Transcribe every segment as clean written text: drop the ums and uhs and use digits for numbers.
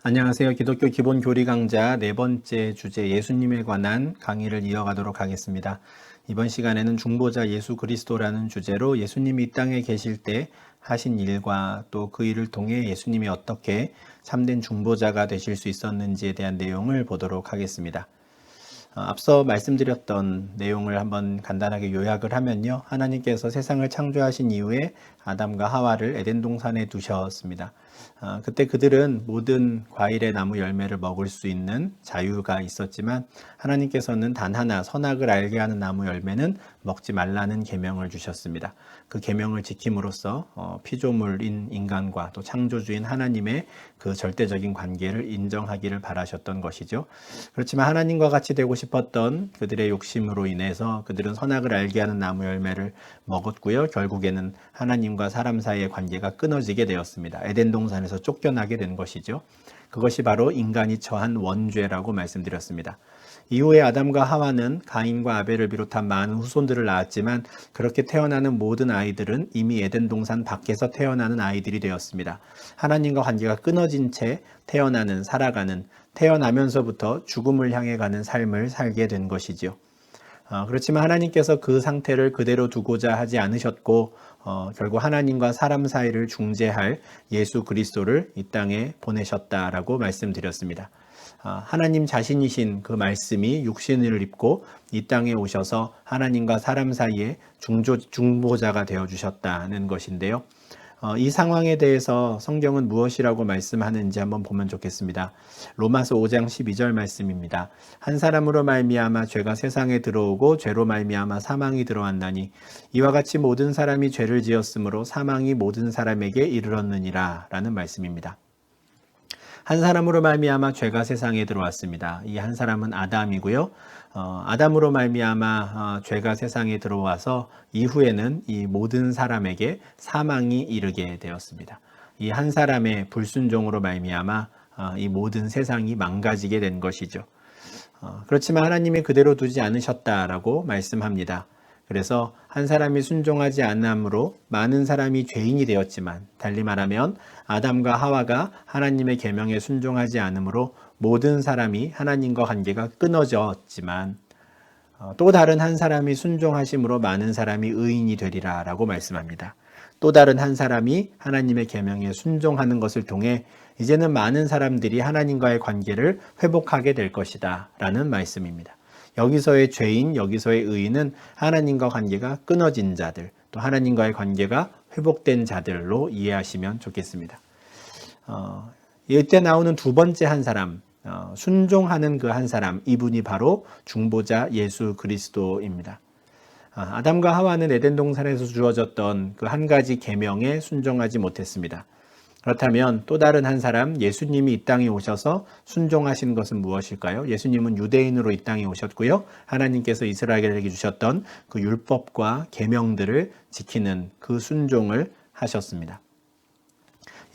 안녕하세요. 기독교 기본 교리 강좌 네 번째 주제 예수님에 관한 강의를 이어가도록 하겠습니다. 이번 시간에는 중보자 예수 그리스도라는 주제로 예수님이 이 땅에 계실 때 하신 일과 또 그 일을 통해 예수님이 어떻게 참된 중보자가 되실 수 있었는지에 대한 내용을 보도록 하겠습니다. 앞서 말씀드렸던 내용을 한번 간단하게 요약을 하면요. 하나님께서 세상을 창조하신 이후에 아담과 하와를 에덴 동산에 두셨습니다. 그때 그들은 모든 과일의 나무 열매를 먹을 수 있는 자유가 있었지만 하나님께서는 단 하나 선악을 알게 하는 나무 열매는 먹지 말라는 계명을 주셨습니다. 그 계명을 지킴으로써 피조물인 인간과 또 창조주인 하나님의 그 절대적인 관계를 인정하기를 바라셨던 것이죠. 그렇지만 하나님과 같이 되고 싶었던 그들의 욕심으로 인해서 그들은 선악을 알게 하는 나무 열매를 먹었고요. 결국에는 하나님과 사람 사이의 관계가 끊어지게 되었습니다. 에덴 동산에서 쫓겨나게 된 것이죠. 그것이 바로 인간이 처한 원죄라고 말씀드렸습니다. 이후에 아담과 하와는 가인과 아벨을 비롯한 많은 후손들을 낳았지만 그렇게 태어나는 모든 아이들은 이미 에덴 동산 밖에서 태어나는 아이들이 되었습니다. 하나님과 관계가 끊어진 채 태어나는, 살아가는, 태어나면서부터 죽음을 향해 가는 삶을 살게 된 것이지요. 그렇지만 하나님께서 그 상태를 그대로 두고자 하지 않으셨고 결국 하나님과 사람 사이를 중재할 예수 그리스도를 이 땅에 보내셨다라고 말씀드렸습니다. 하나님 자신이신 그 말씀이 육신을 입고 이 땅에 오셔서 하나님과 사람 사이에 중보자가 되어주셨다는 것인데요. 이 상황에 대해서 성경은 무엇이라고 말씀하는지 한번 보면 좋겠습니다. 로마서 5장 12절 말씀입니다. 한 사람으로 말미암아 죄가 세상에 들어오고 죄로 말미암아 사망이 들어왔나니 이와 같이 모든 사람이 죄를 지었으므로 사망이 모든 사람에게 이르렀느니라 라는 말씀입니다. 한 사람으로 말미암아 죄가 세상에 들어왔습니다. 이 한 사람은 아담이고요. 아담으로 말미암아 죄가 세상에 들어와서 이후에는 이 모든 사람에게 사망이 이르게 되었습니다. 이 한 사람의 불순종으로 말미암아 이 모든 세상이 망가지게 된 것이죠. 그렇지만 하나님이 그대로 두지 않으셨다라고 말씀합니다. 그래서 한 사람이 순종하지 않음으로 많은 사람이 죄인이 되었지만 달리 말하면 아담과 하와가 하나님의 계명에 순종하지 않음으로 모든 사람이 하나님과 관계가 끊어졌지만 또 다른 한 사람이 순종하심으로 많은 사람이 의인이 되리라 라고 말씀합니다. 또 다른 한 사람이 하나님의 계명에 순종하는 것을 통해 이제는 많은 사람들이 하나님과의 관계를 회복하게 될 것이다 라는 말씀입니다. 여기서의 죄인, 여기서의 의인은 하나님과 관계가 끊어진 자들, 또 하나님과의 관계가 회복된 자들로 이해하시면 좋겠습니다. 이때 나오는 두 번째 한 사람, 순종하는 그 한 사람, 이분이 바로 중보자 예수 그리스도입니다. 아담과 하와는 에덴 동산에서 주어졌던 그 한 가지 계명에 순종하지 못했습니다. 그렇다면 또 다른 한 사람, 예수님이 이 땅에 오셔서 순종하신 것은 무엇일까요? 예수님은 유대인으로 이 땅에 오셨고요. 하나님께서 이스라엘에게 주셨던 그 율법과 계명들을 지키는 그 순종을 하셨습니다.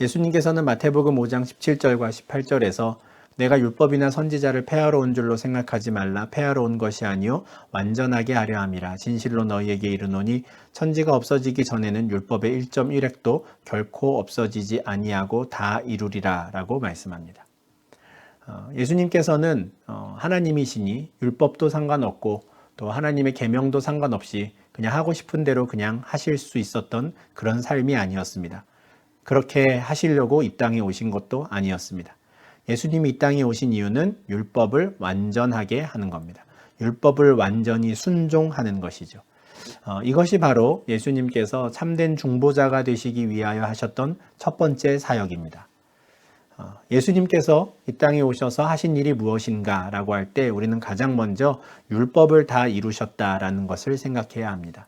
예수님께서는 마태복음 5장 17절과 18절에서 내가 율법이나 선지자를 폐하러 온 줄로 생각하지 말라. 폐하러 온 것이 아니요 완전하게 하려 함이라. 진실로 너희에게 이르노니 천지가 없어지기 전에는 율법의 1.1획도 결코 없어지지 아니하고 다 이루리라 라고 말씀합니다. 예수님께서는 하나님이시니 율법도 상관없고 또 하나님의 계명도 상관없이 그냥 하고 싶은 대로 그냥 하실 수 있었던 그런 삶이 아니었습니다. 그렇게 하시려고 이 땅에 오신 것도 아니었습니다. 예수님이 이 땅에 오신 이유는 율법을 완전하게 하는 겁니다. 율법을 완전히 순종하는 것이죠. 이것이 바로 예수님께서 참된 중보자가 되시기 위하여 하셨던 첫 번째 사역입니다. 예수님께서 이 땅에 오셔서 하신 일이 무엇인가 라고 할 때 우리는 가장 먼저 율법을 다 이루셨다라는 것을 생각해야 합니다.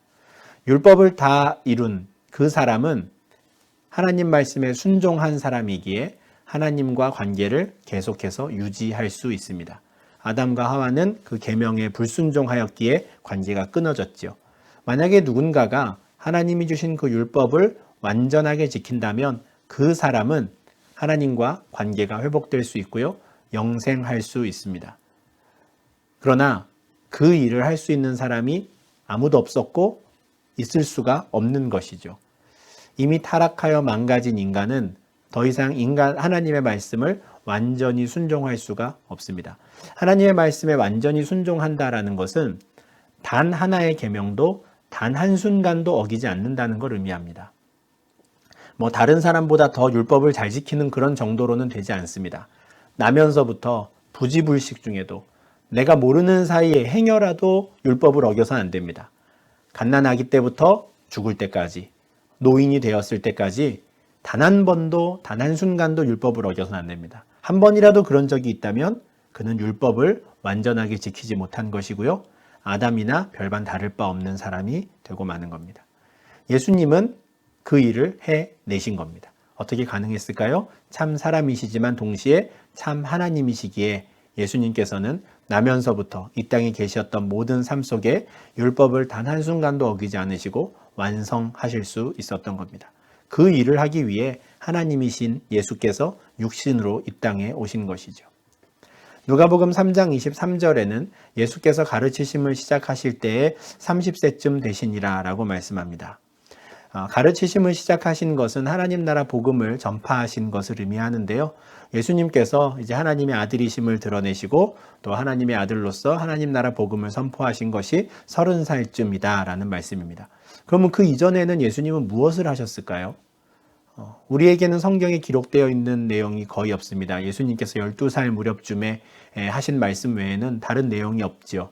율법을 다 이룬 그 사람은 하나님 말씀에 순종한 사람이기에 하나님과 관계를 계속해서 유지할 수 있습니다. 아담과 하와는 그 계명에 불순종하였기에 관계가 끊어졌죠. 만약에 누군가가 하나님이 주신 그 율법을 완전하게 지킨다면 그 사람은 하나님과 관계가 회복될 수 있고요. 영생할 수 있습니다. 그러나 그 일을 할 수 있는 사람이 아무도 없었고 있을 수가 없는 것이죠. 이미 타락하여 망가진 인간은 더 이상 하나님의 말씀을 완전히 순종할 수가 없습니다. 하나님의 말씀에 완전히 순종한다라는 것은 단 하나의 계명도 단 한순간도 어기지 않는다는 걸 의미합니다. 다른 사람보다 더 율법을 잘 지키는 그런 정도로는 되지 않습니다. 나면서부터 부지불식 중에도 내가 모르는 사이에 행여라도 율법을 어겨서는 안 됩니다. 갓난아기 때부터 죽을 때까지, 노인이 되었을 때까지 단 한 번도, 단 한순간도 율법을 어겨서는 안 됩니다. 한 번이라도 그런 적이 있다면 그는 율법을 완전하게 지키지 못한 것이고요. 아담이나 별반 다를 바 없는 사람이 되고 마는 겁니다. 예수님은 그 일을 해내신 겁니다. 어떻게 가능했을까요? 참 사람이시지만 동시에 참 하나님이시기에 예수님께서는 나면서부터 이 땅에 계셨던 모든 삶 속에 율법을 단 한순간도 어기지 않으시고 완성하실 수 있었던 겁니다. 그 일을 하기 위해 하나님이신 예수께서 육신으로 이 땅에 오신 것이죠. 누가복음 3장 23절에는 예수께서 가르치심을 시작하실 때에 30세쯤 되시니라 라고 말씀합니다. 가르치심을 시작하신 것은 하나님 나라 복음을 전파하신 것을 의미하는데요. 예수님께서 이제 하나님의 아들이심을 드러내시고 또 하나님의 아들로서 하나님 나라 복음을 선포하신 것이 30살쯤이다 라는 말씀입니다. 그러면 그 이전에는 예수님은 무엇을 하셨을까요? 우리에게는 성경에 기록되어 있는 내용이 거의 없습니다. 예수님께서 12살 무렵쯤에 하신 말씀 외에는 다른 내용이 없지요.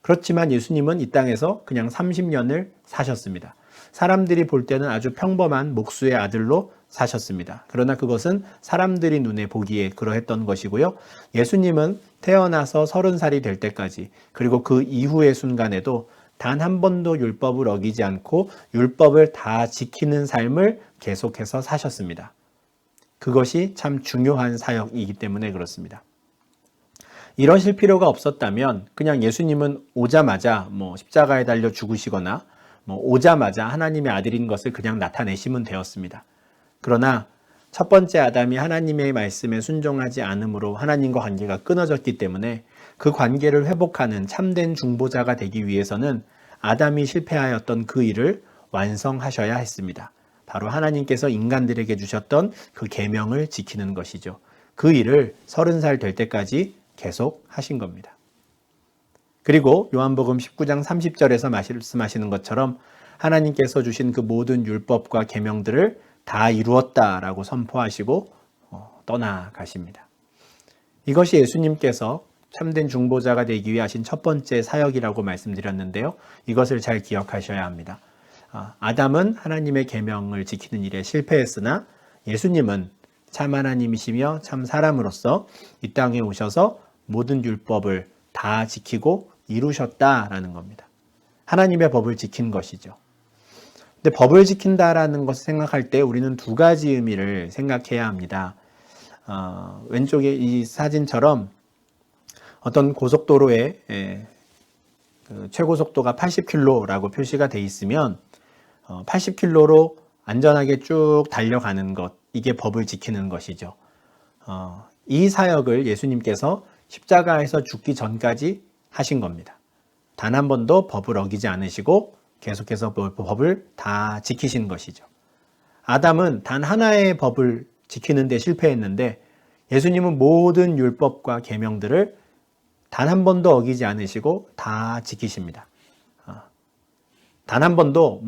그렇지만 예수님은 이 땅에서 그냥 30년을 사셨습니다. 사람들이 볼 때는 아주 평범한 목수의 아들로 사셨습니다. 그러나 그것은 사람들이 눈에 보기에 그러했던 것이고요. 예수님은 태어나서 30살이 될 때까지 그리고 그 이후의 순간에도 단 한 번도 율법을 어기지 않고 율법을 다 지키는 삶을 계속해서 사셨습니다. 그것이 참 중요한 사역이기 때문에 그렇습니다. 이러실 필요가 없었다면 그냥 예수님은 오자마자 십자가에 달려 죽으시거나 오자마자 하나님의 아들인 것을 그냥 나타내시면 되었습니다. 그러나 첫 번째 아담이 하나님의 말씀에 순종하지 않음으로 하나님과 관계가 끊어졌기 때문에 그 관계를 회복하는 참된 중보자가 되기 위해서는 아담이 실패하였던 그 일을 완성하셔야 했습니다. 바로 하나님께서 인간들에게 주셨던 그 계명을 지키는 것이죠. 그 일을 30살 될 때까지 계속 하신 겁니다. 그리고 요한복음 19장 30절에서 말씀하시는 것처럼 하나님께서 주신 그 모든 율법과 계명들을 다 이루었다라고 선포하시고 떠나가십니다. 이것이 예수님께서 참된 중보자가 되기 위해 하신 첫 번째 사역이라고 말씀드렸는데요. 이것을 잘 기억하셔야 합니다. 아담은 하나님의 계명을 지키는 일에 실패했으나 예수님은 참 하나님이시며 참 사람으로서 이 땅에 오셔서 모든 율법을 다 지키고 이루셨다라는 겁니다. 하나님의 법을 지킨 것이죠. 근데 법을 지킨다라는 것을 생각할 때 우리는 두 가지 의미를 생각해야 합니다. 왼쪽에 이 사진처럼 어떤 고속도로에 최고 속도가 80km라고 표시가 돼 있으면 80km로 안전하게 쭉 달려가는 것, 이게 법을 지키는 것이죠. 이 사역을 예수님께서 십자가에서 죽기 전까지 하신 겁니다. 단 한 번도 법을 어기지 않으시고 계속해서 법을 다 지키신 것이죠. 아담은 단 하나의 법을 지키는 데 실패했는데 예수님은 모든 율법과 계명들을 단 한 번도 어기지 않으시고 다 지키십니다. 단 한 번도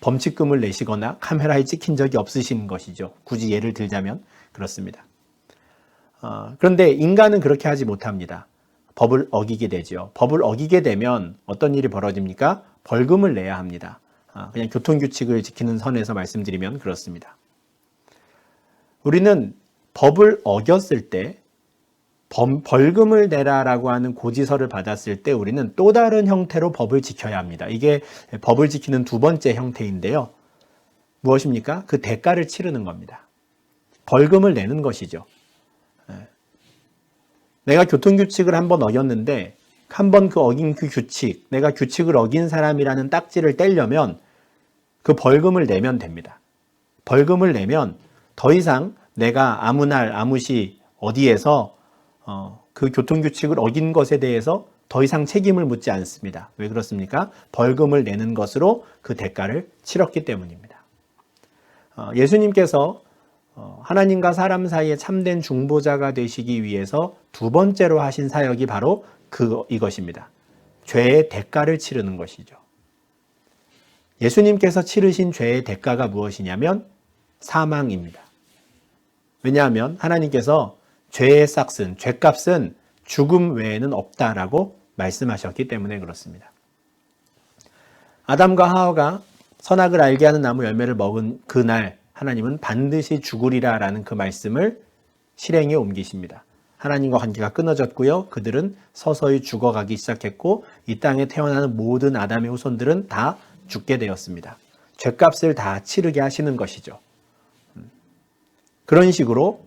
범칙금을 내시거나 카메라에 찍힌 적이 없으신 것이죠. 굳이 예를 들자면 그렇습니다. 그런데 인간은 그렇게 하지 못합니다. 법을 어기게 되죠. 법을 어기게 되면 어떤 일이 벌어집니까? 벌금을 내야 합니다. 그냥 교통규칙을 지키는 선에서 말씀드리면 그렇습니다. 우리는 법을 어겼을 때 벌금을 내라라고 하는 고지서를 받았을 때 우리는 또 다른 형태로 법을 지켜야 합니다. 이게 법을 지키는 두 번째 형태인데요. 무엇입니까? 그 대가를 치르는 겁니다. 벌금을 내는 것이죠. 내가 교통규칙을 한번 어겼는데 한번 어긴 그 규칙, 내가 규칙을 어긴 사람이라는 딱지를 떼려면 그 벌금을 내면 됩니다. 벌금을 내면 더 이상 내가 아무 날 아무 시 어디에서 그 교통규칙을 어긴 것에 대해서 더 이상 책임을 묻지 않습니다. 왜 그렇습니까? 벌금을 내는 것으로 그 대가를 치렀기 때문입니다. 예수님께서 하나님과 사람 사이에 참된 중보자가 되시기 위해서 두 번째로 하신 사역이 바로 이것입니다. 죄의 대가를 치르는 것이죠. 예수님께서 치르신 죄의 대가가 무엇이냐면 사망입니다. 왜냐하면 하나님께서 죄의 싹슨, 죄값은 죽음 외에는 없다라고 말씀하셨기 때문에 그렇습니다. 아담과 하와가 선악을 알게 하는 나무 열매를 먹은 그날 하나님은 반드시 죽으리라라는 그 말씀을 실행에 옮기십니다. 하나님과 관계가 끊어졌고요. 그들은 서서히 죽어가기 시작했고 이 땅에 태어나는 모든 아담의 후손들은 다 죽게 되었습니다. 죄값을 다 치르게 하시는 것이죠. 그런 식으로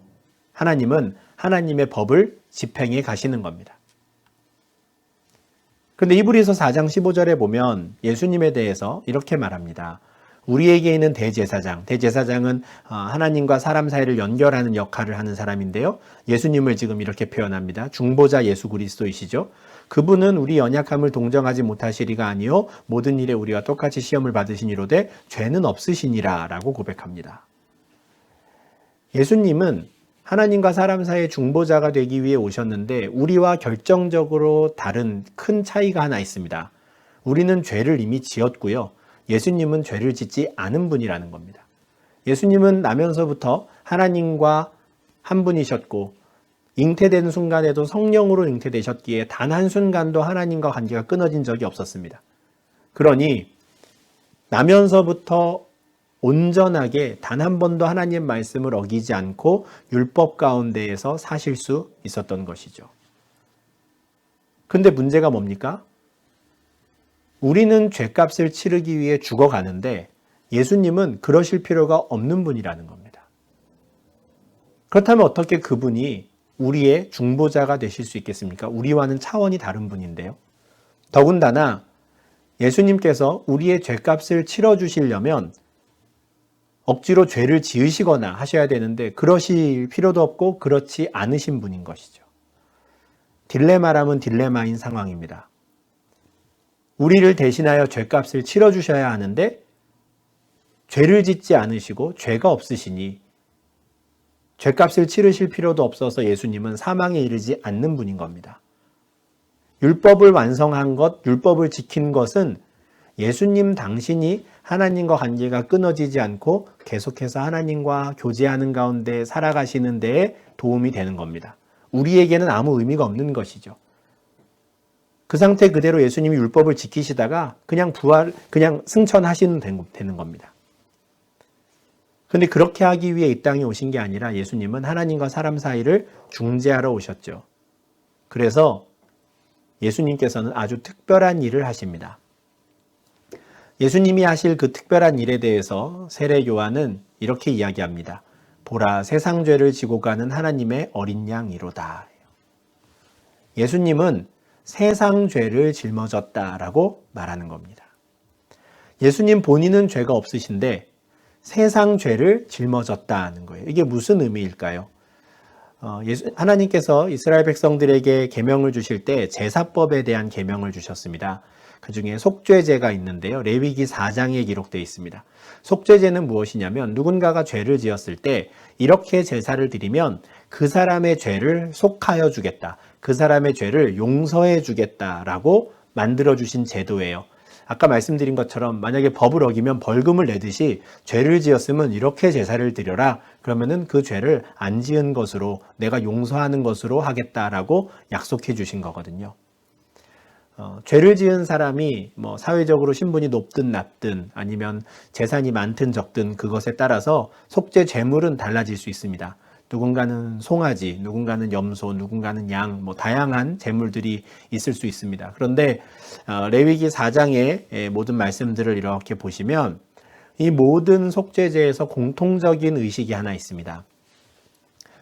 하나님은 하나님의 법을 집행해 가시는 겁니다. 그런데 히브리서 4장 15절에 보면 예수님에 대해서 이렇게 말합니다. 우리에게 있는 대제사장, 대제사장은 하나님과 사람 사이를 연결하는 역할을 하는 사람인데요. 예수님을 지금 이렇게 표현합니다. 중보자 예수 그리스도이시죠. 그분은 우리 연약함을 동정하지 못하시리가 아니요 모든 일에 우리와 똑같이 시험을 받으시니로되 죄는 없으시니라 라고 고백합니다. 예수님은 하나님과 사람 사이의 중보자가 되기 위해 오셨는데 우리와 결정적으로 다른 큰 차이가 하나 있습니다. 우리는 죄를 이미 지었고요. 예수님은 죄를 짓지 않은 분이라는 겁니다. 예수님은 나면서부터 하나님과 한 분이셨고 잉태되는 순간에도 성령으로 잉태되셨기에 단 한순간도 하나님과 관계가 끊어진 적이 없었습니다. 그러니 나면서부터 온전하게 단 한 번도 하나님의 말씀을 어기지 않고 율법 가운데에서 사실 수 있었던 것이죠. 근데 문제가 뭡니까? 우리는 죄값을 치르기 위해 죽어가는데 예수님은 그러실 필요가 없는 분이라는 겁니다. 그렇다면 어떻게 그분이 우리의 중보자가 되실 수 있겠습니까? 우리와는 차원이 다른 분인데요. 더군다나 예수님께서 우리의 죄값을 치러주시려면 억지로 죄를 지으시거나 하셔야 되는데 그러실 필요도 없고 그렇지 않으신 분인 것이죠. 딜레마라면 딜레마인 상황입니다. 우리를 대신하여 죄값을 치러주셔야 하는데 죄를 짓지 않으시고 죄가 없으시니 죄값을 치르실 필요도 없어서 예수님은 사망에 이르지 않는 분인 겁니다. 율법을 완성한 것, 율법을 지킨 것은 예수님 당신이 하나님과 관계가 끊어지지 않고 계속해서 하나님과 교제하는 가운데 살아가시는 데에 도움이 되는 겁니다. 우리에게는 아무 의미가 없는 것이죠. 그 상태 그대로 예수님이 율법을 지키시다가 그냥 승천하시면 되는 겁니다. 그런데 그렇게 하기 위해 이 땅에 오신 게 아니라 예수님은 하나님과 사람 사이를 중재하러 오셨죠. 그래서 예수님께서는 아주 특별한 일을 하십니다. 예수님이 하실 그 특별한 일에 대해서 세례 요한은 이렇게 이야기합니다. 보라, 세상 죄를 지고 가는 하나님의 어린 양이로다. 예수님은 세상 죄를 짊어졌다라고 말하는 겁니다. 예수님 본인은 죄가 없으신데 세상 죄를 짊어졌다는 거예요. 이게 무슨 의미일까요? 하나님께서 이스라엘 백성들에게 계명을 주실 때 제사법에 대한 계명을 주셨습니다. 그 중에 속죄제가 있는데요. 레위기 4장에 기록되어 있습니다. 속죄제는 무엇이냐면 누군가가 죄를 지었을 때 이렇게 제사를 드리면 그 사람의 죄를 속하여 주겠다. 그 사람의 죄를 용서해 주겠다라고 만들어주신 제도예요. 아까 말씀드린 것처럼 만약에 법을 어기면 벌금을 내듯이 죄를 지었으면 이렇게 제사를 드려라. 그러면은 그 죄를 안 지은 것으로 내가 용서하는 것으로 하겠다라고 약속해 주신 거거든요. 죄를 지은 사람이 사회적으로 신분이 높든 낮든 아니면 재산이 많든 적든 그것에 따라서 속죄 제물은 달라질 수 있습니다. 누군가는 송아지, 누군가는 염소, 누군가는 양, 다양한 제물들이 있을 수 있습니다. 그런데 레위기 4장의 모든 말씀들을 이렇게 보시면 이 모든 속죄제에서 공통적인 의식이 하나 있습니다.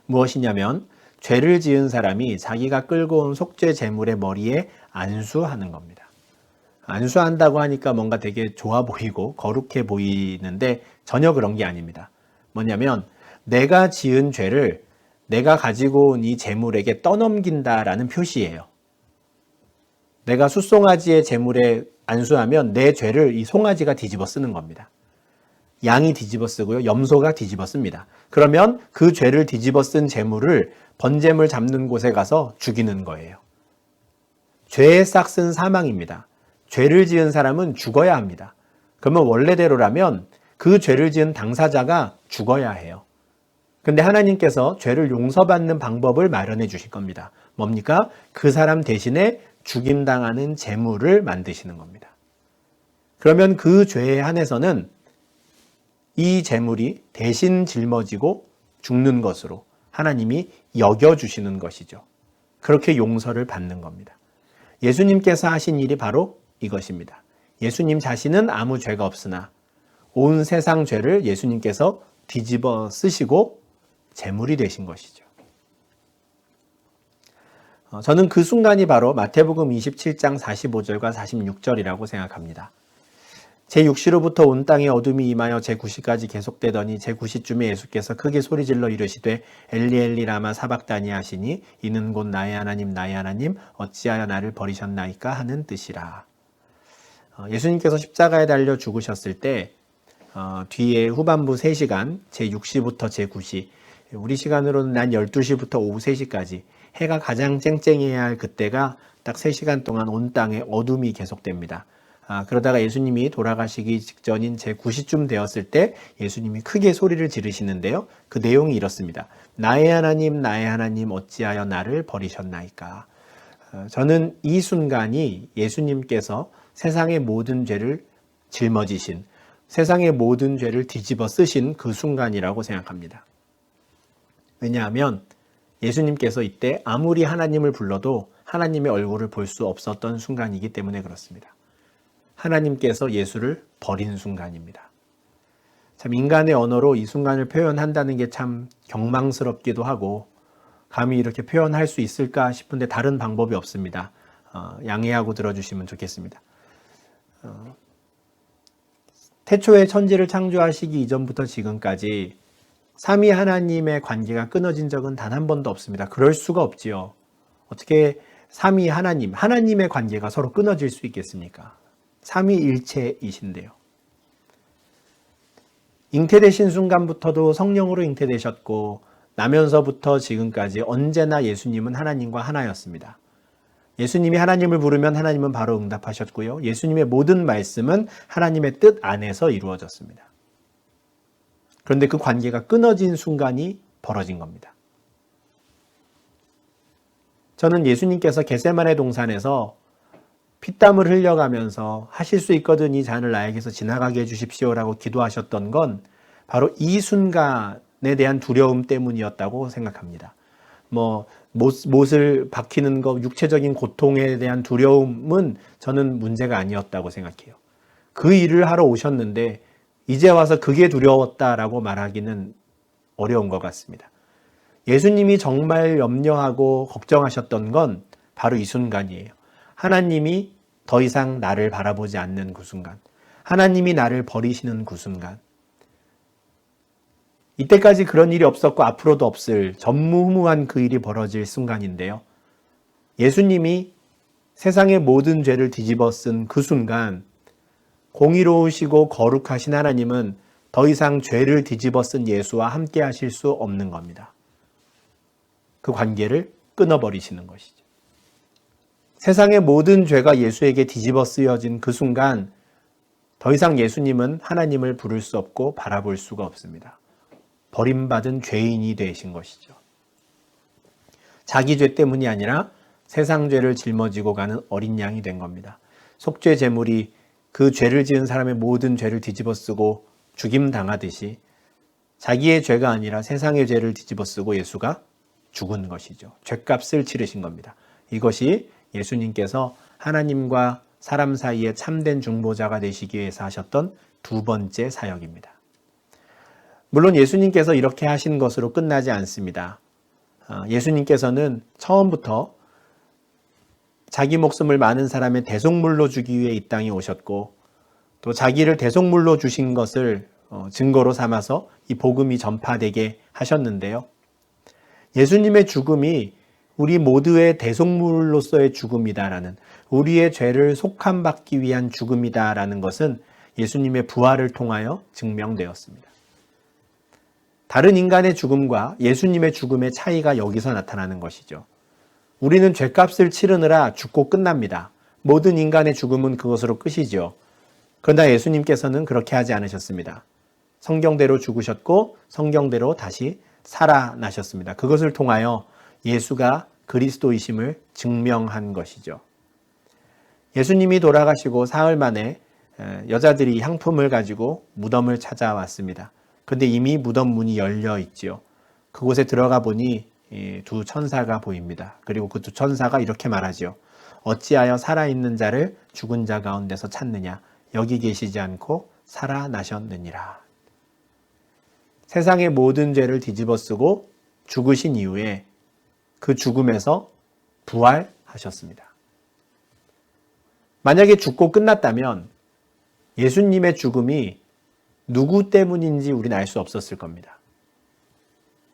무엇이냐면 죄를 지은 사람이 자기가 끌고 온 속죄 제물의 머리에 안수하는 겁니다. 안수한다고 하니까 뭔가 되게 좋아 보이고 거룩해 보이는데 전혀 그런 게 아닙니다. 뭐냐면 내가 지은 죄를 내가 가지고 온 이 제물에게 떠넘긴다라는 표시예요. 내가 숫송아지의 제물에 안수하면 내 죄를 이 송아지가 뒤집어 쓰는 겁니다. 양이 뒤집어 쓰고요. 염소가 뒤집어 씁니다. 그러면 그 죄를 뒤집어 쓴 재물을 번제물 잡는 곳에 가서 죽이는 거예요. 죄의 싹은 사망입니다. 죄를 지은 사람은 죽어야 합니다. 그러면 원래대로라면 그 죄를 지은 당사자가 죽어야 해요. 근데 하나님께서 죄를 용서받는 방법을 마련해 주실 겁니다. 뭡니까? 그 사람 대신에 죽임당하는 재물을 만드시는 겁니다. 그러면 그 죄에 한해서는 이 재물이 대신 짊어지고 죽는 것으로 하나님이 여겨주시는 것이죠. 그렇게 용서를 받는 겁니다. 예수님께서 하신 일이 바로 이것입니다. 예수님 자신은 아무 죄가 없으나 온 세상 죄를 예수님께서 뒤집어 쓰시고 제물이 되신 것이죠. 저는 그 순간이 바로 마태복음 27장 45절과 46절이라고 생각합니다. 제6시로부터 온 땅에 어둠이 임하여 제9시까지 계속되더니 제9시쯤에 예수께서 크게 소리질러 이르시되 엘리 엘리 라마 사박다니 하시니 이는 곧 나의 하나님 어찌하여 나를 버리셨나이까 하는 뜻이라. 예수님께서 십자가에 달려 죽으셨을 때 뒤에 후반부 3시간 제6시부터 제9시 우리 시간으로는 낮 12시부터 오후 3시까지 해가 가장 쨍쨍해야 할 그때가 딱 3시간 동안 온 땅에 어둠이 계속됩니다. 그러다가 예수님이 돌아가시기 직전인 제9시쯤 되었을 때 예수님이 크게 소리를 지르시는데요. 그 내용이 이렇습니다. 나의 하나님 어찌하여 나를 버리셨나이까. 저는 이 순간이 예수님께서 세상의 모든 죄를 짊어지신 세상의 모든 죄를 뒤집어 쓰신 그 순간이라고 생각합니다. 왜냐하면 예수님께서 이때 아무리 하나님을 불러도 하나님의 얼굴을 볼 수 없었던 순간이기 때문에 그렇습니다. 하나님께서 예수를 버린 순간입니다. 참 인간의 언어로 이 순간을 표현한다는 게 참 경망스럽기도 하고 감히 이렇게 표현할 수 있을까 싶은데 다른 방법이 없습니다. 양해하고 들어주시면 좋겠습니다. 태초에 천지를 창조하시기 이전부터 지금까지 삼위 하나님의 관계가 끊어진 적은 단 한 번도 없습니다. 그럴 수가 없지요. 어떻게 삼위 하나님의 관계가 서로 끊어질 수 있겠습니까? 삼위일체이신데요. 잉태되신 순간부터도 성령으로 잉태되셨고 나면서부터 지금까지 언제나 예수님은 하나님과 하나였습니다. 예수님이 하나님을 부르면 하나님은 바로 응답하셨고요. 예수님의 모든 말씀은 하나님의 뜻 안에서 이루어졌습니다. 그런데 그 관계가 끊어진 순간이 벌어진 겁니다. 저는 예수님께서 겟세마네 동산에서 피땀을 흘려가면서 하실 수 있거든 이 잔을 나에게서 지나가게 해주십시오라고 기도하셨던 건 바로 이 순간에 대한 두려움 때문이었다고 생각합니다. 못을 박히는 것, 육체적인 고통에 대한 두려움은 저는 문제가 아니었다고 생각해요. 그 일을 하러 오셨는데 이제 와서 그게 두려웠다라고 말하기는 어려운 것 같습니다. 예수님이 정말 염려하고 걱정하셨던 건 바로 이 순간이에요. 하나님이 더 이상 나를 바라보지 않는 그 순간, 하나님이 나를 버리시는 그 순간, 이때까지 그런 일이 없었고 앞으로도 없을 전무후무한 그 일이 벌어질 순간인데요. 예수님이 세상의 모든 죄를 뒤집어 쓴 그 순간 공의로우시고 거룩하신 하나님은 더 이상 죄를 뒤집어 쓴 예수와 함께 하실 수 없는 겁니다. 그 관계를 끊어버리시는 것이죠. 세상의 모든 죄가 예수에게 뒤집어 쓰여진 그 순간 더 이상 예수님은 하나님을 부를 수 없고 바라볼 수가 없습니다. 버림받은 죄인이 되신 것이죠. 자기 죄 때문이 아니라 세상 죄를 짊어지고 가는 어린 양이 된 겁니다. 속죄 제물이 그 죄를 지은 사람의 모든 죄를 뒤집어 쓰고 죽임당하듯이 자기의 죄가 아니라 세상의 죄를 뒤집어 쓰고 예수가 죽은 것이죠. 죄값을 치르신 겁니다. 이것이 예수님께서 하나님과 사람 사이에 참된 중보자가 되시기 위해서 하셨던 두 번째 사역입니다. 물론 예수님께서 이렇게 하신 것으로 끝나지 않습니다. 예수님께서는 처음부터 자기 목숨을 많은 사람의 대속물로 주기 위해 이 땅에 오셨고 또 자기를 대속물로 주신 것을 증거로 삼아서 이 복음이 전파되게 하셨는데요. 예수님의 죽음이 우리 모두의 대속물로서의 죽음이다라는, 우리의 죄를 속함받기 위한 죽음이다라는 것은 예수님의 부활을 통하여 증명되었습니다. 다른 인간의 죽음과 예수님의 죽음의 차이가 여기서 나타나는 것이죠. 우리는 죄값을 치르느라 죽고 끝납니다. 모든 인간의 죽음은 그것으로 끝이죠. 그러나 예수님께서는 그렇게 하지 않으셨습니다. 성경대로 죽으셨고 성경대로 다시 살아나셨습니다. 그것을 통하여 예수가 그리스도이심을 증명한 것이죠. 예수님이 돌아가시고 사흘 만에 여자들이 향품을 가지고 무덤을 찾아왔습니다. 그런데 이미 무덤 문이 열려 있지요. 그곳에 들어가 보니 두 천사가 보입니다. 그리고 그 두 천사가 이렇게 말하지요. 어찌하여 살아있는 자를 죽은 자 가운데서 찾느냐? 여기 계시지 않고 살아나셨느니라. 세상의 모든 죄를 뒤집어쓰고 죽으신 이후에 그 죽음에서 부활하셨습니다. 만약에 죽고 끝났다면 예수님의 죽음이 누구 때문인지 우리는 알 수 없었을 겁니다.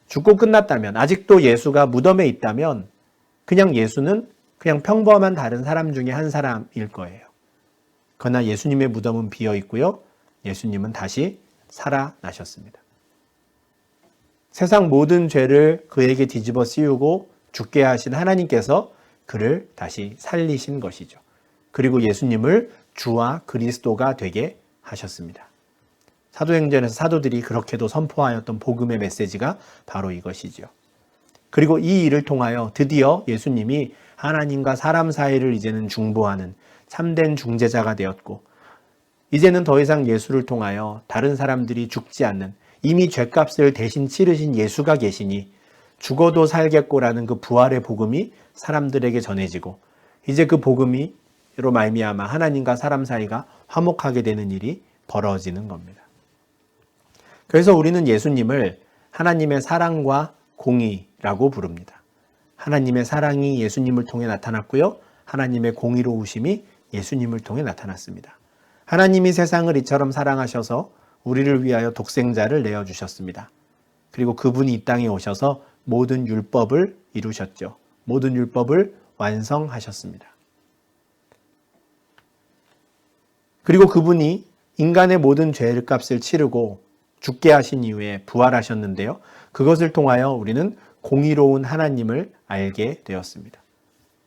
죽고 끝났다면, 아직도 예수가 무덤에 있다면 그냥 예수는 그냥 평범한 다른 사람 중에 한 사람일 거예요. 그러나 예수님의 무덤은 비어 있고요. 예수님은 다시 살아나셨습니다. 세상 모든 죄를 그에게 뒤집어 씌우고 죽게 하신 하나님께서 그를 다시 살리신 것이죠. 그리고 예수님을 주와 그리스도가 되게 하셨습니다. 사도행전에서 사도들이 그렇게도 선포하였던 복음의 메시지가 바로 이것이죠. 그리고 이 일을 통하여 드디어 예수님이 하나님과 사람 사이를 이제는 중보하는 참된 중재자가 되었고, 이제는 더 이상 예수를 통하여 다른 사람들이 죽지 않는, 이미 죄값을 대신 치르신 예수가 계시니 죽어도 살겠고라는 그 부활의 복음이 사람들에게 전해지고, 이제 그 복음이로 말미암아 하나님과 사람 사이가 화목하게 되는 일이 벌어지는 겁니다. 그래서 우리는 예수님을 하나님의 사랑과 공의라고 부릅니다. 하나님의 사랑이 예수님을 통해 나타났고요. 하나님의 공의로우심이 예수님을 통해 나타났습니다. 하나님이 세상을 이처럼 사랑하셔서 우리를 위하여 독생자를 내어주셨습니다. 그리고 그분이 이 땅에 오셔서 모든 율법을 이루셨죠. 모든 율법을 완성하셨습니다. 그리고 그분이 인간의 모든 죄값을 치르고 죽게 하신 이후에 부활하셨는데요. 그것을 통하여 우리는 공의로운 하나님을 알게 되었습니다.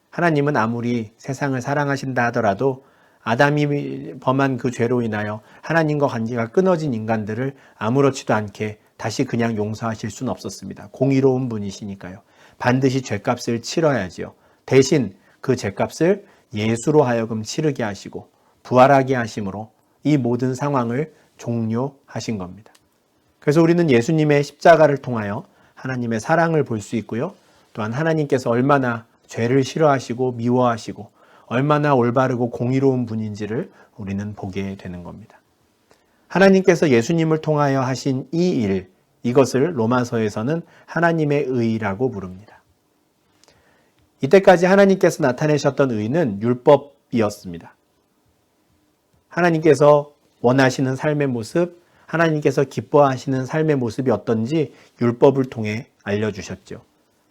하나님은 아무리 세상을 사랑하신다 하더라도 아담이 범한 그 죄로 인하여 하나님과 관계가 끊어진 인간들을 아무렇지도 않게 다시 그냥 용서하실 수는 없었습니다. 공의로운 분이시니까요. 반드시 죄값을 치러야지요. 대신 그 죄값을 예수로 하여금 치르게 하시고 부활하게 하심으로 이 모든 상황을 종료하신 겁니다. 그래서 우리는 예수님의 십자가를 통하여 하나님의 사랑을 볼 수 있고요. 또한 하나님께서 얼마나 죄를 싫어하시고 미워하시고 얼마나 올바르고 공의로운 분인지를 우리는 보게 되는 겁니다. 하나님께서 예수님을 통하여 하신 이 일, 이것을 로마서에서는 하나님의 의라고 부릅니다. 이때까지 하나님께서 나타내셨던 의는 율법이었습니다. 하나님께서 원하시는 삶의 모습, 하나님께서 기뻐하시는 삶의 모습이 어떤지 율법을 통해 알려주셨죠.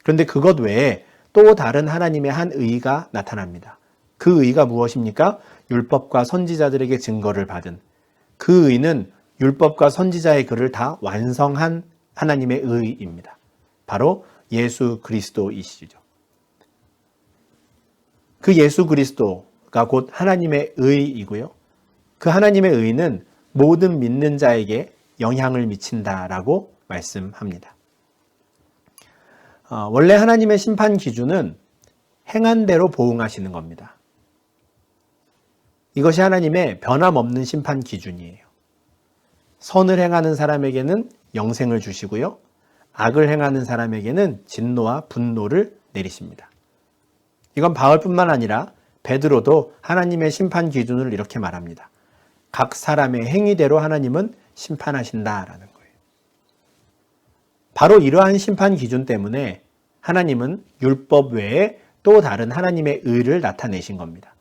그런데 그것 외에 또 다른 하나님의 한 의가 나타납니다. 그 의가 무엇입니까? 율법과 선지자들에게 증거를 받은 그 의는 율법과 선지자의 글을 다 완성한 하나님의 의입니다. 바로 예수 그리스도이시죠. 그 예수 그리스도가 곧 하나님의 의이고요. 그 하나님의 의는 모든 믿는 자에게 영향을 미친다라고 말씀합니다. 원래 하나님의 심판 기준은 행한 대로 보응하시는 겁니다. 이것이 하나님의 변함없는 심판 기준이에요. 선을 행하는 사람에게는 영생을 주시고요. 악을 행하는 사람에게는 진노와 분노를 내리십니다. 이건 바울뿐만 아니라 베드로도 하나님의 심판 기준을 이렇게 말합니다. 각 사람의 행위대로 하나님은 심판하신다라는 거예요. 바로 이러한 심판 기준 때문에 하나님은 율법 외에 또 다른 하나님의 의를 나타내신 겁니다.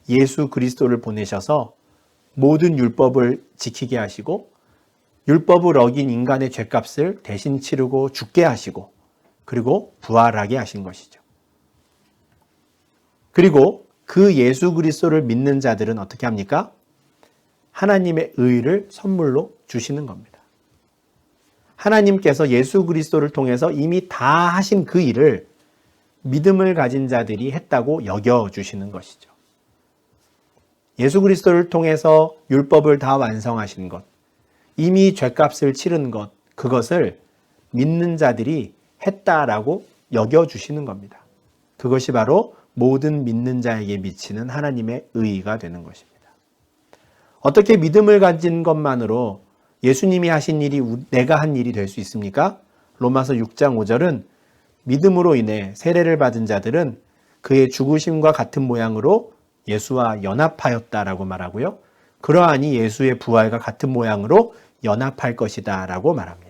예수 그리스도를 보내셔서 모든 율법을 지키게 하시고 율법을 어긴 인간의 죄값을 대신 치르고 죽게 하시고 그리고 부활하게 하신 것이죠. 그리고 그 예수 그리스도를 믿는 자들은 어떻게 합니까? 하나님의 의를 선물로 주시는 겁니다. 하나님께서 예수 그리스도를 통해서 이미 다 하신 그 일을 믿음을 가진 자들이 했다고 여겨주시는 것이죠. 예수 그리스도를 통해서 율법을 다 완성하신 것, 이미 죗값을 치른 것, 그것을 믿는 자들이 했다라고 여겨주시는 겁니다. 그것이 바로 모든 믿는 자에게 미치는 하나님의 의의가 되는 것입니다. 어떻게 믿음을 가진 것만으로 예수님이 하신 일이 내가 한 일이 될 수 있습니까? 로마서 6장 5절은 믿음으로 인해 세례를 받은 자들은 그의 죽으심과 같은 모양으로 예수와 연합하였다라고 말하고요. 그러하니 예수의 부활과 같은 모양으로 연합할 것이다 라고 말합니다.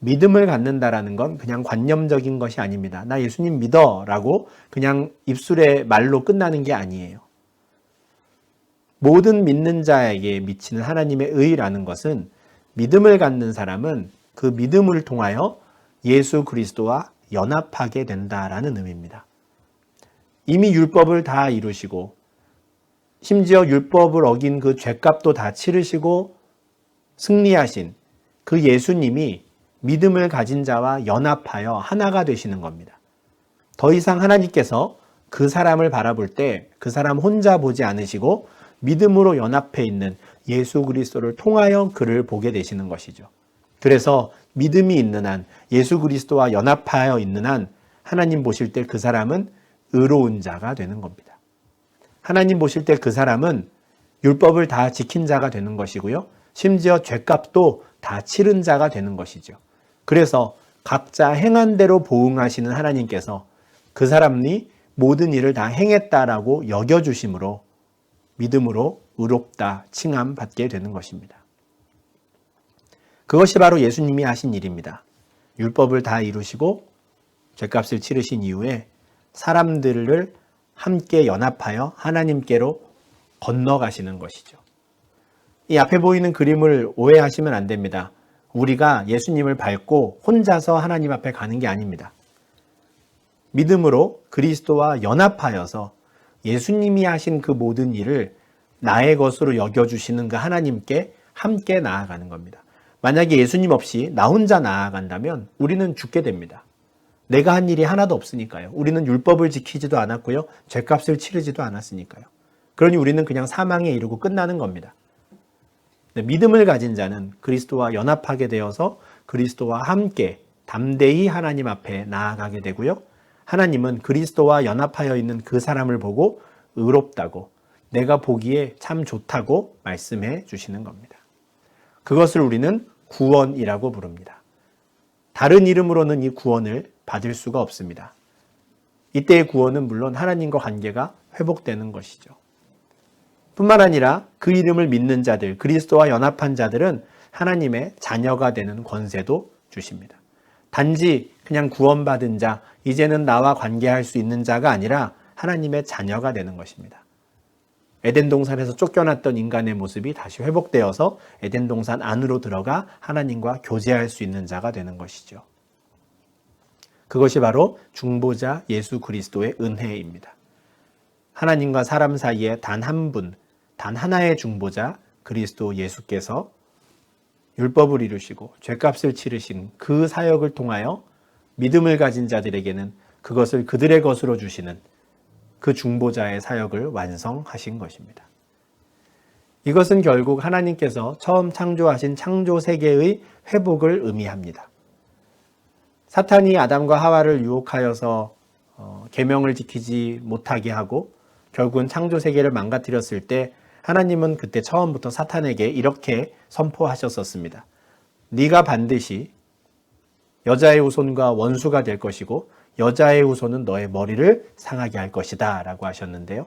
믿음을 갖는다라는 건 그냥 관념적인 것이 아닙니다. 나 예수님 믿어 라고 그냥 입술의 말로 끝나는 게 아니에요. 모든 믿는 자에게 미치는 하나님의 의라는 것은 믿음을 갖는 사람은 그 믿음을 통하여 예수 그리스도와 연합하게 된다라는 의미입니다. 이미 율법을 다 이루시고 심지어 율법을 어긴 그 죗값도 다 치르시고 승리하신 그 예수님이 믿음을 가진 자와 연합하여 하나가 되시는 겁니다. 더 이상 하나님께서 그 사람을 바라볼 때 그 사람 혼자 보지 않으시고 믿음으로 연합해 있는 예수 그리스도를 통하여 그를 보게 되시는 것이죠. 그래서 믿음이 있는 한, 예수 그리스도와 연합하여 있는 한 하나님 보실 때 그 사람은 의로운 자가 되는 겁니다. 하나님 보실 때 그 사람은 율법을 다 지킨 자가 되는 것이고요. 심지어 죗값도 다 치른 자가 되는 것이죠. 그래서 각자 행한 대로 보응하시는 하나님께서 그 사람이 모든 일을 다 행했다라고 여겨주심으로 믿음으로 의롭다 칭함 받게 되는 것입니다. 그것이 바로 예수님이 하신 일입니다. 율법을 다 이루시고 죗값을 치르신 이후에 사람들을 함께 연합하여 하나님께로 건너가시는 것이죠. 이 앞에 보이는 그림을 오해하시면 안 됩니다. 우리가 예수님을 밟고 혼자서 하나님 앞에 가는 게 아닙니다. 믿음으로 그리스도와 연합하여서 예수님이 하신 그 모든 일을 나의 것으로 여겨주시는 그 하나님께 함께 나아가는 겁니다. 만약에 예수님 없이 나 혼자 나아간다면 우리는 죽게 됩니다. 내가 한 일이 하나도 없으니까요. 우리는 율법을 지키지도 않았고요. 죗값을 치르지도 않았으니까요. 그러니 우리는 그냥 사망에 이르고 끝나는 겁니다. 믿음을 가진 자는 그리스도와 연합하게 되어서 그리스도와 함께 담대히 하나님 앞에 나아가게 되고요. 하나님은 그리스도와 연합하여 있는 그 사람을 보고 의롭다고, 내가 보기에 참 좋다고 말씀해 주시는 겁니다. 그것을 우리는 구원이라고 부릅니다. 다른 이름으로는 이 구원을 받을 수가 없습니다. 이때의 구원은 물론 하나님과 관계가 회복되는 것이죠. 뿐만 아니라 그 이름을 믿는 자들, 그리스도와 연합한 자들은 하나님의 자녀가 되는 권세도 주십니다. 단지 그냥 구원받은 자, 이제는 나와 관계할 수 있는 자가 아니라 하나님의 자녀가 되는 것입니다. 에덴 동산에서 쫓겨났던 인간의 모습이 다시 회복되어서 에덴 동산 안으로 들어가 하나님과 교제할 수 있는 자가 되는 것이죠. 그것이 바로 중보자 예수 그리스도의 은혜입니다. 하나님과 사람 사이에 단 한 분, 단 하나의 중보자 그리스도 예수께서 율법을 이루시고 죗값을 치르신 그 사역을 통하여 믿음을 가진 자들에게는 그것을 그들의 것으로 주시는 그 중보자의 사역을 완성하신 것입니다. 이것은 결국 하나님께서 처음 창조하신 창조 세계의 회복을 의미합니다. 사탄이 아담과 하와를 유혹하여서 계명을 지키지 못하게 하고 결국은 창조 세계를 망가뜨렸을 때 하나님은 그때 처음부터 사탄에게 이렇게 선포하셨었습니다. 네가 반드시 여자의 후손과 원수가 될 것이고 여자의 후손은 너의 머리를 상하게 할 것이다 라고 하셨는데요.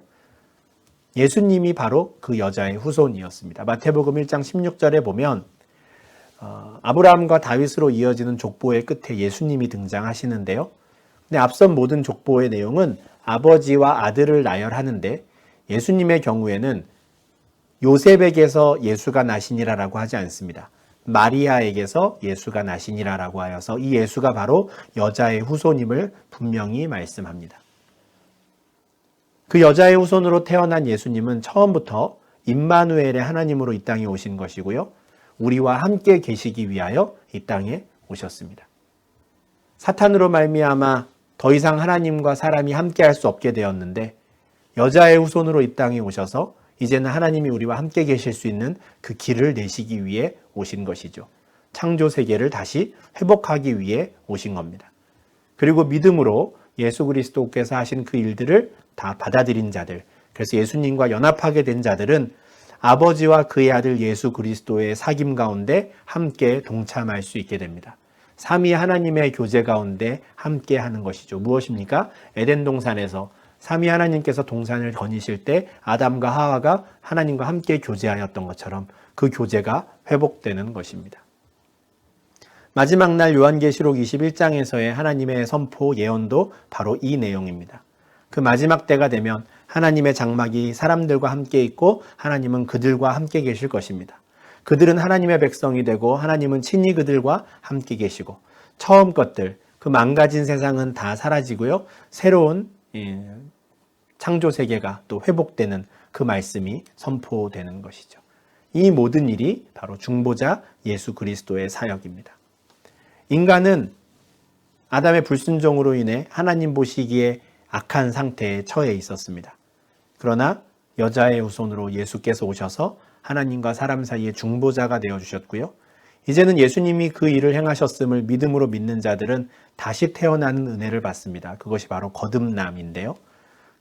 예수님이 바로 그 여자의 후손이었습니다. 마태복음 1장 16절에 보면 아브라함과 다윗으로 이어지는 족보의 끝에 예수님이 등장하시는데요. 근데 앞선 모든 족보의 내용은 아버지와 아들을 나열하는데 예수님의 경우에는 요셉에게서 예수가 나시니라라고 하지 않습니다. 마리아에게서 예수가 나시니라라고 하여서 이 예수가 바로 여자의 후손임을 분명히 말씀합니다. 그 여자의 후손으로 태어난 예수님은 처음부터 임마누엘의 하나님으로 이 땅에 오신 것이고요. 우리와 함께 계시기 위하여 이 땅에 오셨습니다. 사탄으로 말미암아 더 이상 하나님과 사람이 함께 할 수 없게 되었는데 여자의 후손으로 이 땅에 오셔서 이제는 하나님이 우리와 함께 계실 수 있는 그 길을 내시기 위해 오신 것이죠. 창조 세계를 다시 회복하기 위해 오신 겁니다. 그리고 믿음으로 예수 그리스도께서 하신 그 일들을 다 받아들인 자들, 그래서 예수님과 연합하게 된 자들은 아버지와 그의 아들 예수 그리스도의 사귐 가운데 함께 동참할 수 있게 됩니다. 삼위 하나님의 교제 가운데 함께 하는 것이죠. 무엇입니까? 에덴 동산에서 삼위 하나님께서 동산을 거니실 때 아담과 하와가 하나님과 함께 교제하였던 것처럼 그 교제가 회복되는 것입니다. 마지막 날 요한계시록 21장에서의 하나님의 선포 예언도 바로 이 내용입니다. 그 마지막 때가 되면 하나님의 장막이 사람들과 함께 있고 하나님은 그들과 함께 계실 것입니다. 그들은 하나님의 백성이 되고 하나님은 친히 그들과 함께 계시고 처음 것들, 그 망가진 세상은 다 사라지고요. 새로운 창조 세계가 또 회복되는 그 말씀이 선포되는 것이죠. 이 모든 일이 바로 중보자 예수 그리스도의 사역입니다. 인간은 아담의 불순종으로 인해 하나님 보시기에 악한 상태에 처해 있었습니다. 그러나 여자의 후손으로 예수께서 오셔서 하나님과 사람 사이의 중보자가 되어주셨고요. 이제는 예수님이 그 일을 행하셨음을 믿음으로 믿는 자들은 다시 태어나는 은혜를 받습니다. 그것이 바로 거듭남인데요.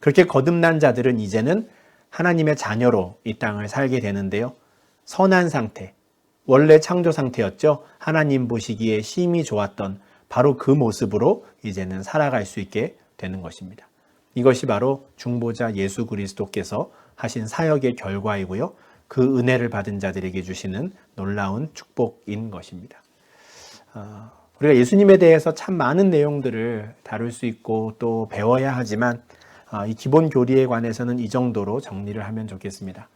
그렇게 거듭난 자들은 이제는 하나님의 자녀로 이 땅을 살게 되는데요. 선한 상태, 원래 창조 상태였죠. 하나님 보시기에 심히 좋았던 바로 그 모습으로 이제는 살아갈 수 있게 되는 것입니다. 이것이 바로 중보자 예수 그리스도께서 하신 사역의 결과이고요. 그 은혜를 받은 자들에게 주시는 놀라운 축복인 것입니다. 우리가 예수님에 대해서 참 많은 내용들을 다룰 수 있고 또 배워야 하지만 이 기본 교리에 관해서는 이 정도로 정리를 하면 좋겠습니다.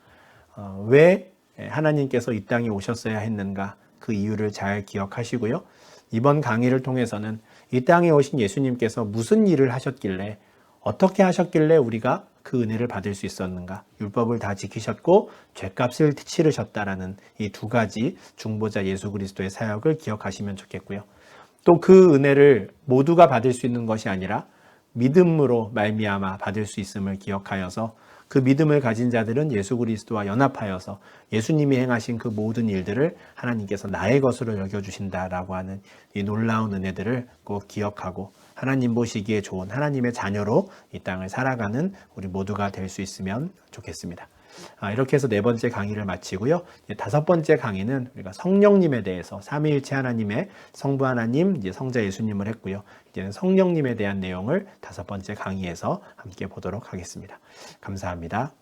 왜 하나님께서 이 땅에 오셨어야 했는가, 그 이유를 잘 기억하시고요. 이번 강의를 통해서는 이 땅에 오신 예수님께서 무슨 일을 하셨길래, 어떻게 하셨길래 우리가 그 은혜를 받을 수 있었는가, 율법을 다 지키셨고 죄값을 치르셨다라는 이 두 가지 중보자 예수 그리스도의 사역을 기억하시면 좋겠고요. 또 그 은혜를 모두가 받을 수 있는 것이 아니라 믿음으로 말미암아 받을 수 있음을 기억하여서 그 믿음을 가진 자들은 예수 그리스도와 연합하여서 예수님이 행하신 그 모든 일들을 하나님께서 나의 것으로 여겨주신다라고 하는 이 놀라운 은혜들을 꼭 기억하고 하나님 보시기에 좋은 하나님의 자녀로 이 땅을 살아가는 우리 모두가 될 수 있으면 좋겠습니다. 이렇게 해서 네 번째 강의를 마치고요. 다섯 번째 강의는 우리가 성령님에 대해서 삼위일체 하나님의 성부 하나님, 이제 성자 예수님을 했고요. 이제는 성령님에 대한 내용을 다섯 번째 강의에서 함께 보도록 하겠습니다. 감사합니다.